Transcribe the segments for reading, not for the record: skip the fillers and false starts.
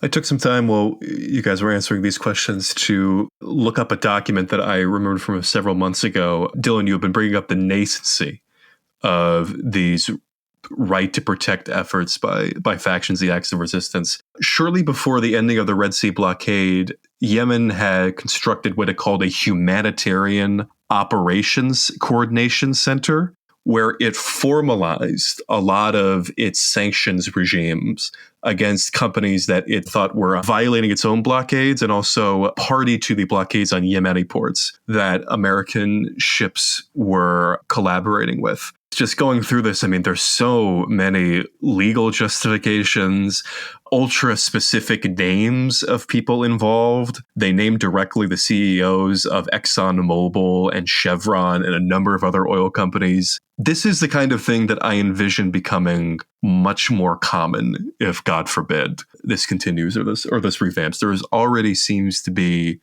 I took some time while you guys were answering these questions to look up a document that I remembered from several months ago. Dylan, you have been bringing up the nascency of these right to protect efforts by factions, the acts of resistance. Surely before the ending of the Red Sea blockade, Yemen had constructed what it called a humanitarian operations coordination center, where it formalized a lot of its sanctions regimes against companies that it thought were violating its own blockades and also party to the blockades on Yemeni ports that American ships were collaborating with. Just going through this, I mean, there's so many legal justifications, ultra-specific names of people involved. They name directly the CEOs of ExxonMobil and Chevron and a number of other oil companies. This is the kind of thing that I envision becoming much more common if, God forbid, this continues or this revamps. There already seems to be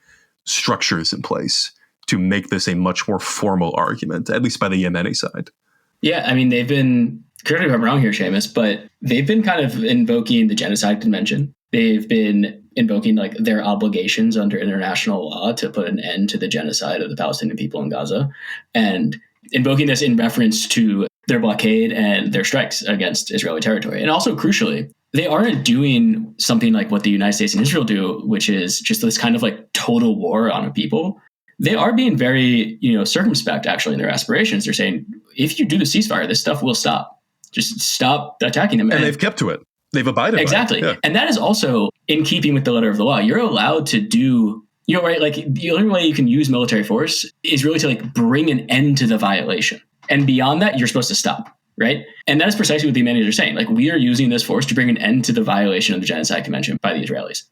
structures in place to make this a much more formal argument, at least by the Yemeni side. Yeah, I mean, they've been, correct me if I'm wrong here, Seamus, but they've been kind of invoking the Genocide Convention. They've been invoking like their obligations under international law to put an end to the genocide of the Palestinian people in Gaza, and invoking this in reference to their blockade and their strikes against Israeli territory. And also, crucially, they aren't doing something like what the United States and Israel do, which is just this kind of like total war on a people. They are being very, circumspect actually in their aspirations. They're saying, if you do the ceasefire, this stuff will stop. Just stop attacking them. And they've kept to it. They've abided exactly. by it. Yeah. And that is also in keeping with the letter of the law. You're allowed to do, right? Like the only way you can use military force is really to like bring an end to the violation. And beyond that, you're supposed to stop. Right. And that is precisely what the Yemenis are saying. Like, we are using this force to bring an end to the violation of the Genocide Convention by the Israelis.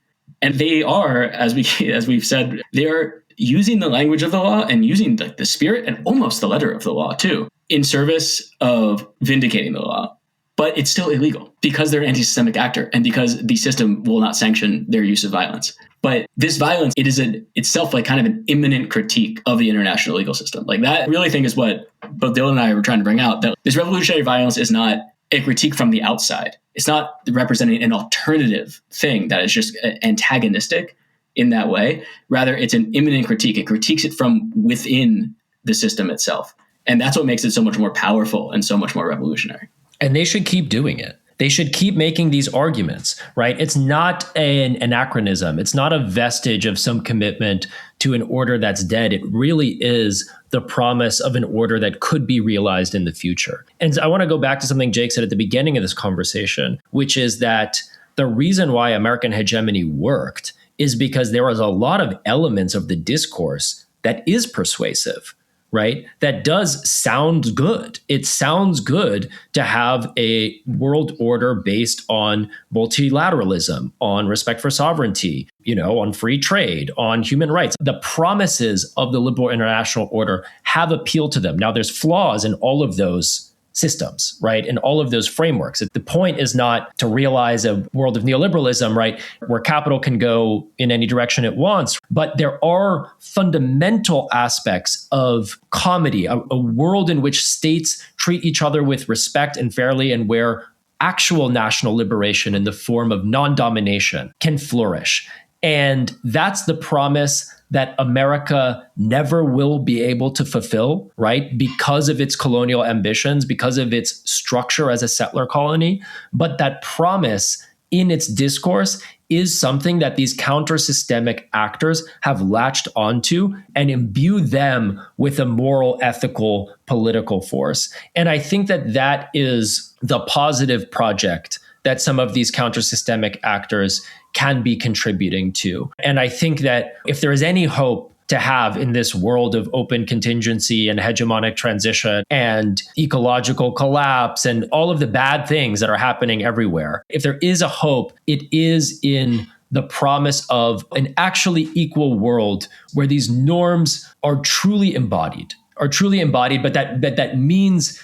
And they are, as we've said, they are using the language of the law and using the spirit and almost the letter of the law too, in service of vindicating the law. But it's still illegal because they're an anti-systemic actor and because the system will not sanction their use of violence. But this violence, it is itself like kind of an imminent critique of the international legal system. Like, that I really think is what both Dylan and I were trying to bring out, that this revolutionary violence is not a critique from the outside. It's not representing an alternative thing that is just antagonistic in that way. Rather, it's an imminent critique. It critiques it from within the system itself. And that's what makes it so much more powerful and so much more revolutionary. And they should keep doing it. They should keep making these arguments, right? It's not an anachronism. It's not a vestige of some commitment to an order that's dead. It really is the promise of an order that could be realized in the future. And I want to go back to something Jake said at the beginning of this conversation, which is that the reason why American hegemony worked is because there was a lot of elements of the discourse that is persuasive, right? That does sound good. It sounds good to have a world order based on multilateralism, on respect for sovereignty, on free trade, on human rights. The promises of the liberal international order have appealed to them. Now, there's flaws in all of those systems, right? In all of those frameworks. The point is not to realize a world of neoliberalism, right, where capital can go in any direction it wants, but there are fundamental aspects of comedy, a world in which states treat each other with respect and fairly, and where actual national liberation in the form of non-domination can flourish. And that's the promise that America never will be able to fulfill, right? Because of its colonial ambitions, because of its structure as a settler colony. But that promise in its discourse is something that these counter-systemic actors have latched onto and imbue them with a moral, ethical, political force. And I think that that is the positive project that some of these counter-systemic actors can be contributing to. And I think that if there is any hope to have in this world of open contingency and hegemonic transition and ecological collapse and all of the bad things that are happening everywhere, if there is a hope, it is in the promise of an actually equal world where these norms are truly embodied, but that means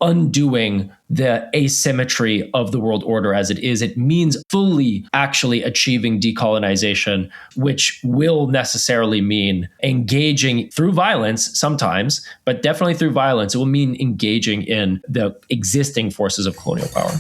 undoing the asymmetry of the world order as it is. It means fully actually achieving decolonization, which will necessarily mean engaging through violence sometimes, but definitely through violence. It will mean engaging in the existing forces of colonial power.